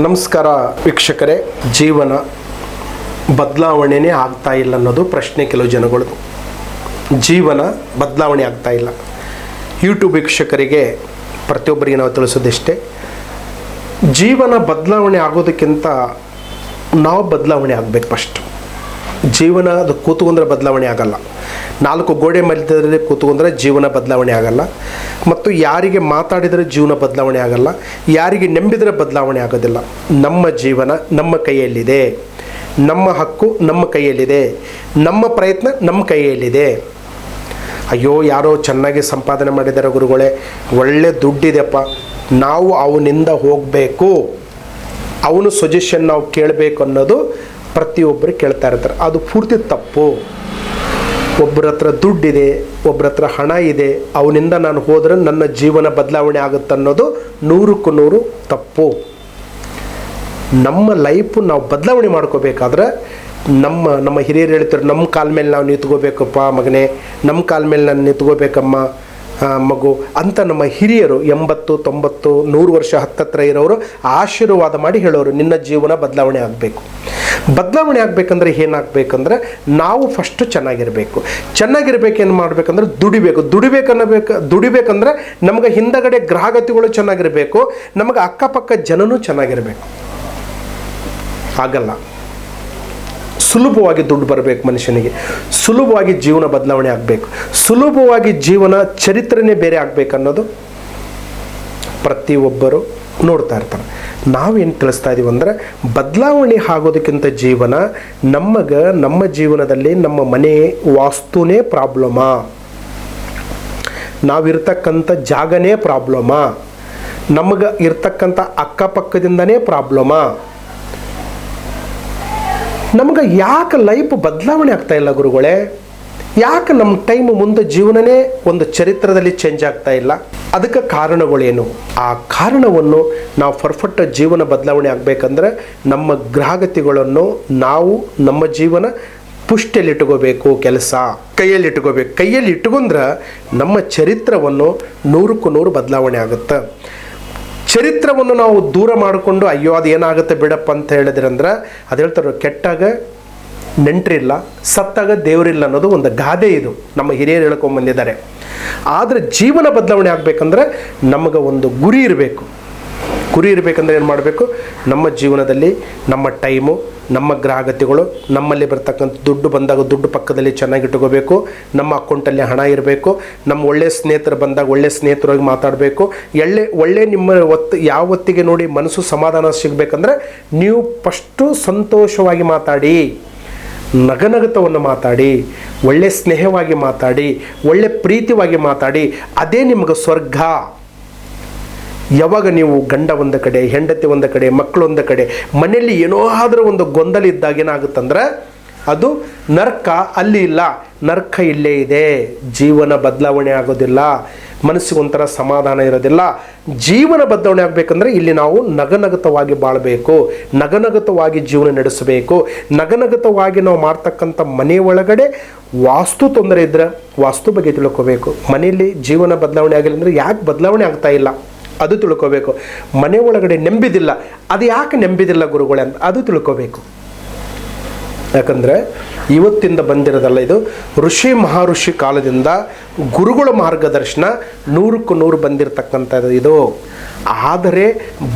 ನಮಸ್ಕಾರ ವೀಕ್ಷಕರೇ, ಜೀವನ ಬದಲಾವಣೆನೇ ಆಗ್ತಾ ಇಲ್ಲ ಅನ್ನೋದು ಪ್ರಶ್ನೆ ಕೆಲವು ಜನಗಳದು. ಜೀವನ ಬದಲಾವಣೆ ಆಗ್ತಾ ಇಲ್ಲ. ಯೂಟ್ಯೂಬ್ ವೀಕ್ಷಕರಿಗೆ ಪ್ರತಿಯೊಬ್ಬರಿಗೆ ನಾವು ತಿಳಿಸೋದಿಷ್ಟೇ, ಜೀವನ ಬದಲಾವಣೆ ಆಗೋದಕ್ಕಿಂತ ನಾವು ಬದಲಾವಣೆ ಆಗಬೇಕು. ಫಸ್ಟ್ ಜೀವನ ಅದು ಕೂತ್ಕೊಂಡ್ರೆ ಬದಲಾವಣೆ ಆಗಲ್ಲ. ನಾಲ್ಕು ಗೋಡೆ ಮಧ್ಯದಲ್ಲಿ ಕೂತ್ಕೊಂಡ್ರೆ ಜೀವನ ಬದಲಾವಣೆ ಆಗಲ್ಲ. ಮತ್ತು ಯಾರಿಗೆ ಮಾತಾಡಿದರೆ ಜೀವನ ಬದಲಾವಣೆ ಆಗಲ್ಲ, ಯಾರಿಗೆ ನಂಬಿದರೆ ಬದಲಾವಣೆ ಆಗೋದಿಲ್ಲ. ನಮ್ಮ ಜೀವನ ನಮ್ಮ ಕೈಯಲ್ಲಿದೆ, ನಮ್ಮ ಹಕ್ಕು ನಮ್ಮ ಕೈಯಲ್ಲಿದೆ, ನಮ್ಮ ಪ್ರಯತ್ನ ನಮ್ಮ ಕೈಯಲ್ಲಿದೆ. ಅಯ್ಯೋ ಯಾರೋ ಚೆನ್ನಾಗಿ ಸಂಪಾದನೆ ಮಾಡಿದ್ದಾರೆ ಗುರುಗಳೇ, ಒಳ್ಳೆ ದುಡ್ಡಿದೆಪ್ಪ, ನಾವು ಅವನಿಂದ ಹೋಗಬೇಕು, ಅವನು ಸಜೆಷನ್ ನಾವು ಕೇಳಬೇಕು ಅನ್ನೋದು ಪ್ರತಿಯೊಬ್ಬರು ಕೇಳ್ತಾ ಇರ್ತಾರೆ. ಅದು ಪೂರ್ತಿ ತಪ್ಪು. ಒಬ್ಬರ ಹತ್ರ ದುಡ್ಡಿದೆ, ಒಬ್ಬರ ಹತ್ರ ಹಣ ಇದೆ, ಅವನಿಂದ ನಾನು ಹೋದರೆ ನನ್ನ ಜೀವನ ಬದಲಾವಣೆ ಆಗುತ್ತೆ ಅನ್ನೋದು 100ಕ್ಕೆ 100 ತಪ್ಪು. ನಮ್ಮ ಲೈಫು ನಾವು ಬದಲಾವಣೆ ಮಾಡ್ಕೋಬೇಕಾದ್ರೆ ನಮ್ಮ ಹಿರಿಯರು ಹೇಳ್ತಾರೆ, ನಮ್ಮ ಕಾಲ ಮೇಲೆ ನಾವು ನಿಂತ್ಕೋಬೇಕಪ್ಪ ಮಗನೇ, ನಮ್ಮ ಕಾಲ ಮೇಲೆ ನಾನು ನಿಂತ್ಕೋಬೇಕಮ್ಮ ಮಗು ಅಂತ ನಮ್ಮ ಹಿರಿಯರು 80, 90, 100 ವರ್ಷ ಹತ್ತತ್ರ ಇರೋರು ಆಶೀರ್ವಾದ ಮಾಡಿ ಹೇಳೋರು, ನಿನ್ನ ಜೀವನ ಬದಲಾವಣೆ ಆಗಬೇಕು. ಬದಲಾವಣೆ ಆಗಬೇಕಂದ್ರೆ ಏನಾಗಬೇಕಂದ್ರೆ ನಾವು ಫಸ್ಟು ಚೆನ್ನಾಗಿರ್ಬೇಕೇನು ಮಾಡಬೇಕಂದ್ರೆ ದುಡಿಬೇಕಂದ್ರೆ ನಮಗೆ ಹಿಂದಗಡೆ ಗ್ರಹಗತಿಗಳು ಚೆನ್ನಾಗಿರಬೇಕು, ನಮಗೆ ಅಕ್ಕಪಕ್ಕ ಜನನೂ ಚೆನ್ನಾಗಿರಬೇಕು. ಆಗಲ್ಲ, ಸುಲಭವಾಗಿ ದುಡ್ಡು ಬರಬೇಕು ಮನುಷ್ಯನಿಗೆ, ಸುಲಭವಾಗಿ ಜೀವನ ಬದಲಾವಣೆ ಆಗಬೇಕು, ಸುಲಭವಾಗಿ ಜೀವನ ಚರಿತ್ರೆನೇ ಬೇರೆ ಆಗಬೇಕನ್ನೋದು ಪ್ರತಿಯೊಬ್ಬರು ನೋಡ್ತಾ ಇರ್ತಾರೆ. ನಾವೇನು ತಿಳಿಸ್ತಾ ಇದ್ದೀವಿ ಅಂದರೆ, ಬದಲಾವಣೆ ಆಗೋದಕ್ಕಿಂತ ಜೀವನ ನಮ್ಮ ಜೀವನದಲ್ಲಿ ನಮ್ಮ ಮನೆ ವಾಸ್ತುನೇ ಪ್ರಾಬ್ಲಮಾ, ನಾವಿರ್ತಕ್ಕಂಥ ಜಾಗನೇ ಪ್ರಾಬ್ಲಮಾ, ನಮಗೆ ಇರ್ತಕ್ಕಂಥ ಅಕ್ಕಪಕ್ಕದಿಂದನೇ ಪ್ರಾಬ್ಲಮಾ. ನಮಗೆ ಯಾಕೆ ಲೈಫ್ ಬದಲಾವಣೆ ಆಗ್ತಾ ಇಲ್ಲ ಗುರುಗಳೇ? ಯಾಕೆ ನಮ್ಮ ಟೈಮ್ ಮುಂದೆ ಜೀವನನೇ ಒಂದು ಚರಿತ್ರದಲ್ಲಿ ಚೇಂಜ್ ಆಗ್ತಾ ಇಲ್ಲ? ಅದಕ್ಕೆ ಕಾರಣಗಳೇನು? ಆ ಕಾರಣವನ್ನು ನಾವು ಪರ್ಫೆಕ್ಟ್ ಜೀವನ ಬದಲಾವಣೆ ಆಗಬೇಕಂದ್ರೆ ನಮ್ಮ ಗ್ರಹಗತಿಗಳನ್ನು ನಾವು ನಮ್ಮ ಜೀವನ ಪುಷ್ಟಿಯಲ್ಲಿ ಇಟ್ಕೋಬೇಕು, ಕೆಲಸ ಕೈಯಲ್ಲಿ ಇಟ್ಕೊಂಡ್ರೆ ನಮ್ಮ ಚರಿತ್ರವನ್ನು 100ಕ್ಕೆ 100 ಬದಲಾವಣೆ ಆಗುತ್ತೆ. ಚರಿತ್ರವನ್ನು ನಾವು ದೂರ ಮಾಡಿಕೊಂಡು ಅಯ್ಯೋ ಅದು ಏನಾಗುತ್ತೆ ಬಿಡಪ್ಪ ಅಂತ ಹೇಳಿದ್ರೆ ಅಂದ್ರೆ ಅದು ಹೇಳ್ತಾರೆ, ಕೆಟ್ಟಾಗ ನೆಂಟ್ರಿಲ್ಲ, ಸತ್ತಾಗ ದೇವರಿಲ್ಲ ಅನ್ನೋದು ಒಂದು ಗಾದೆ. ಇದು ನಮ್ಮ ಹಿರಿಯರು ಹೇಳ್ಕೊಂಡ್ಬಂದಿದ್ದಾರೆ. ಆದರೆ ಜೀವನ ಬದಲಾವಣೆ ಆಗಬೇಕಂದ್ರೆ ನಮಗೆ ಒಂದು ಗುರಿ ಇರಬೇಕಂದ್ರೆ ಏನು ಮಾಡಬೇಕು? ನಮ್ಮ ಜೀವನದಲ್ಲಿ ನಮ್ಮ ಟೈಮು, ನಮ್ಮ ಗ್ರಹಗತಿಗಳು, ನಮ್ಮಲ್ಲಿ ಬರ್ತಕ್ಕಂಥ ದುಡ್ಡು ಬಂದಾಗ ದುಡ್ಡು ಪಕ್ಕದಲ್ಲಿ ಚೆನ್ನಾಗಿ ಇಟ್ಕೋಬೇಕು, ನಮ್ಮ ಅಕೌಂಟಲ್ಲಿ ಹಣ ಇರಬೇಕು, ನಮ್ಮ ಒಳ್ಳೆಯ ಸ್ನೇಹಿತರು ಬಂದಾಗ ಒಳ್ಳೆಯ ಸ್ನೇಹಿತರಾಗಿ ಮಾತಾಡಬೇಕು. ಒಳ್ಳೆ ನಿಮ್ಮ ಯಾವ ಹೊತ್ತಿಗೆ ನೋಡಿ ಮನಸ್ಸು ಸಮಾಧಾನ ಸಿಗಬೇಕಂದ್ರೆ ನೀವು ಫಸ್ಟು ಸಂತೋಷವಾಗಿ ಮಾತಾಡಿ, ನಗನಗತವನ್ನು ಮಾತಾಡಿ, ಒಳ್ಳೆ ಸ್ನೇಹವಾಗಿ ಮಾತಾಡಿ, ಒಳ್ಳೆ ಪ್ರೀತಿವಾಗಿ ಮಾತಾಡಿ. ಅದೇ ನಿಮಗೆ ಸ್ವರ್ಗ. ಯಾವಾಗ ನೀವು ಗಂಡ ಒಂದು ಕಡೆ, ಹೆಂಡತಿ ಒಂದು ಕಡೆ, ಮಕ್ಕಳು ಒಂದು ಕಡೆ, ಮನೆಯಲ್ಲಿ ಏನೋ ಆದರೂ ಒಂದು ಗೊಂದಲ ಇದ್ದಾಗ ಏನಾಗುತ್ತಂದ್ರೆ ಅದು ನರ್ಕ ಅಲ್ಲಿ ಇಲ್ಲ, ನರ್ಕ ಇಲ್ಲೇ ಇದೆ. ಜೀವನ ಬದಲಾವಣೆ ಆಗೋದಿಲ್ಲ, ಮನಸ್ಸಿಗೊಂಥರ ಸಮಾಧಾನ ಇರೋದಿಲ್ಲ. ಜೀವನ ಬದಲಾವಣೆ ಆಗಬೇಕಂದ್ರೆ ಇಲ್ಲಿ ನಾವು ನಗನಗತವಾಗಿ ಬಾಳಬೇಕು, ನಗನಗತವಾಗಿ ಜೀವನ ನಡೆಸಬೇಕು. ನಗನಗತವಾಗಿ ನಾವು ಮಾಡ್ತಕ್ಕಂಥ ಮನೆ ಒಳಗಡೆ ವಾಸ್ತು ತೊಂದರೆ ಇದ್ದರೆ ವಾಸ್ತು ಬಗ್ಗೆ ತಿಳ್ಕೋಬೇಕು. ಮನೆಯಲ್ಲಿ ಜೀವನ ಬದಲಾವಣೆ ಆಗಿಲ್ಲ ಅಂದರೆ ಯಾಕೆ ಬದಲಾವಣೆ ಆಗ್ತಾ ಇಲ್ಲ ಅದು ತಿಳ್ಕೋಬೇಕು. ಮನೆ ಒಳಗಡೆ ನೆಮ್ಮದಿಲ್ಲ, ಅದು ಯಾಕೆ ನೆಮ್ಮದಿಲ್ಲ ಗುರುಗಳೇ ಅಂತ ಅದು ತಿಳ್ಕೋಬೇಕು. ಯಾಕಂದರೆ ಇವತ್ತಿಂದ ಬಂದಿರೋದಲ್ಲ, ಇದು ಋಷಿ ಮಹಾಋಷಿ ಕಾಲದಿಂದ ಗುರುಗಳ ಮಾರ್ಗದರ್ಶನ 100ಕ್ಕೆ 100 ಬಂದಿರತಕ್ಕಂಥದ್ದು ಇದು. ಆದರೆ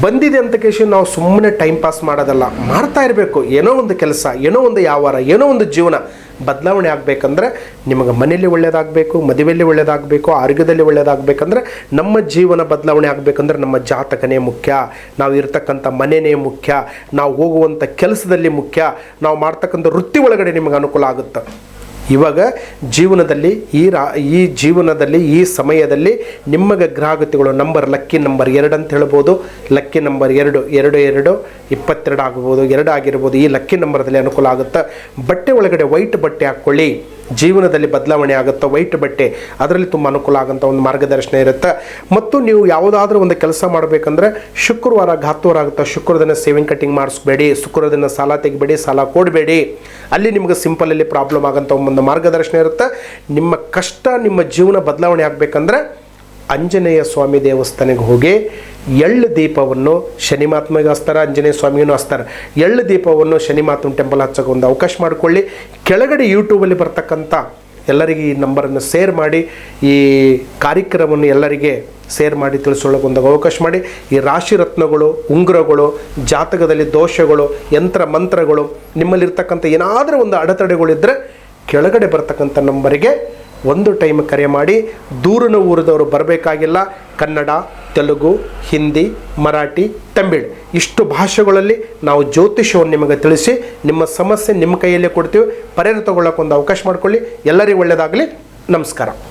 ಬಂದಿದೆ ಅಂತ ಕೇಳಿ ನಾವು ಸುಮ್ಮನೆ ಟೈಮ್ ಪಾಸ್ ಮಾಡೋದಲ್ಲ, ಮಾಡ್ತಾ ಇರಬೇಕು. ಏನೋ ಒಂದು ಕೆಲಸ, ಏನೋ ಒಂದು ವ್ಯವಹಾರ, ಏನೋ ಒಂದು ಜೀವನ ಬದಲಾವಣೆ ಆಗಬೇಕಂದ್ರೆ ನಿಮಗೆ ಮನೆಯಲ್ಲಿ ಒಳ್ಳೆಯದಾಗಬೇಕು, ಮದುವೆಯಲ್ಲಿ ಒಳ್ಳೆಯದಾಗಬೇಕು, ಆರೋಗ್ಯದಲ್ಲಿ ಒಳ್ಳೆಯದಾಗಬೇಕಂದ್ರೆ ನಮ್ಮ ಜೀವನ ಬದಲಾವಣೆ ಆಗಬೇಕಂದ್ರೆ ನಮ್ಮ ಜಾತಕನೇ ಮುಖ್ಯ, ನಾವು ಇರ್ತಕ್ಕಂಥ ಮನೆಯೇ ಮುಖ್ಯ, ನಾವು ಹೋಗುವಂಥ ಕೆಲಸದಲ್ಲಿ ಮುಖ್ಯ, ನಾವು ಮಾಡ್ತಕ್ಕಂಥ ವೃತ್ತಿ ಒಳಗಡೆ ನಿಮಗೆ ಅನುಕೂಲ ಆಗುತ್ತೆ. ಇವಾಗ ಜೀವನದಲ್ಲಿ ಈ ಜೀವನದಲ್ಲಿ ಈ ಸಮಯದಲ್ಲಿ ನಿಮಗೆ ಗ್ರಹಗತಿಗಳು ಲಕ್ಕಿ ನಂಬರ್ 2 ಅಂತ ಹೇಳ್ಬೋದು. ಲಕ್ಕಿ ನಂಬರ್ 2 22 ಆಗ್ಬೋದು, 2 ಆಗಿರ್ಬೋದು. ಈ ಲಕ್ಕಿ ನಂಬರ್ದಲ್ಲಿ ಅನುಕೂಲ ಆಗುತ್ತೆ. ಬಟ್ಟೆ ಒಳಗಡೆ ವೈಟ್ ಬಟ್ಟೆ ಹಾಕ್ಕೊಳ್ಳಿ, ಜೀವನದಲ್ಲಿ ಬದಲಾವಣೆ ಆಗುತ್ತೆ. ವೈಟ್ ಬಟ್ಟೆ ಅದರಲ್ಲಿ ತುಂಬ ಅನುಕೂಲ ಆಗೋಂಥ ಒಂದು ಮಾರ್ಗದರ್ಶನ ಇರುತ್ತೆ. ಮತ್ತು ನೀವು ಯಾವುದಾದ್ರೂ ಒಂದು ಕೆಲಸ ಮಾಡಬೇಕಂದ್ರೆ ಶುಕ್ರವಾರ ಘಾತವಾರ ಆಗುತ್ತೆ, ಶುಕ್ರದಿನ ಸೇವಿಂಗ್ ಕಟ್ಟಿಂಗ್ ಮಾಡಿಸ್ಬೇಡಿ, ಶುಕ್ರದಿನ ಸಾಲ ತೆಗಿಬೇಡಿ, ಸಾಲ ಕೊಡಬೇಡಿ. ಅಲ್ಲಿ ನಿಮಗೆ ಸಿಂಪಲಲ್ಲಿ ಪ್ರಾಬ್ಲಮ್ ಆಗೋಂಥ ಒಂದು ಮಾರ್ಗದರ್ಶನ ಇರುತ್ತೆ. ನಿಮ್ಮ ಕಷ್ಟ, ನಿಮ್ಮ ಜೀವನ ಬದಲಾವಣೆ ಆಗಬೇಕಂದ್ರೆ ಆಂಜನೇಯ ಸ್ವಾಮಿ ದೇವಸ್ಥಾನಕ್ಕೆ ಹೋಗಿ ಎಳ್ಳು ದೀಪವನ್ನು ಶನಿ ಮಹಾತ್ಮಗೆ ಹಚ್ತಾರೆ, ಆಂಜನೇಯ ಸ್ವಾಮಿಯೂ ಹಚ್ತಾರೆ. ಎಳ್ಳು ದೀಪವನ್ನು ಶನಿ ಮಹಾತ್ಮನ ಟೆಂಪಲ್ ಹಚ್ಚೋಕೆ ಒಂದು ಅವಕಾಶ ಮಾಡಿಕೊಳ್ಳಿ. ಕೆಳಗಡೆ ಯೂಟ್ಯೂಬಲ್ಲಿ ಬರ್ತಕ್ಕಂಥ ಎಲ್ಲರಿಗೆ ಈ ನಂಬರನ್ನು ಶೇರ್ ಮಾಡಿ, ಈ ಕಾರ್ಯಕ್ರಮವನ್ನು ಎಲ್ಲರಿಗೆ ಶೇರ್ ಮಾಡಿ ತಿಳಿಸೋಳಕ್ಕೆ ಒಂದು ಅವಕಾಶ ಮಾಡಿ. ಈ ರಾಶಿ ರತ್ನಗಳು, ಉಂಗುರಗಳು, ಜಾತಕದಲ್ಲಿ ದೋಷಗಳು, ಯಂತ್ರ ಮಂತ್ರಗಳು, ನಿಮ್ಮಲ್ಲಿರ್ತಕ್ಕಂಥ ಏನಾದರೂ ಒಂದು ಅಡೆತಡೆಗಳಿದ್ದರೆ ಕೆಳಗಡೆ ಬರ್ತಕ್ಕಂಥ ನಂಬರಿಗೆ ಒಂದು ಟೈಮ್ ಕರೆ ಮಾಡಿ. ದೂರಿನ ಊರಿದವರು ಬರಬೇಕಾಗಿಲ್ಲ. ಕನ್ನಡ, ತೆಲುಗು, ಹಿಂದಿ, ಮರಾಠಿ, ತಮಿಳ್ ಇಷ್ಟು ಭಾಷೆಗಳಲ್ಲಿ ನಾವು ಜ್ಯೋತಿಷ್ಯವನ್ನು ನಿಮಗೆ ತಿಳಿಸಿ ನಿಮ್ಮ ಸಮಸ್ಯೆ ನಿಮ್ಮ ಕೈಯಲ್ಲೇ ಕೊಡ್ತೀವಿ. ಪರಿಹಾರ ತಗೊಳ್ಳೋಕೆ ಒಂದು ಅವಕಾಶ ಮಾಡಿಕೊಳ್ಳಿ. ಎಲ್ಲರಿಗೂ ಒಳ್ಳೆಯದಾಗಲಿ. ನಮಸ್ಕಾರ.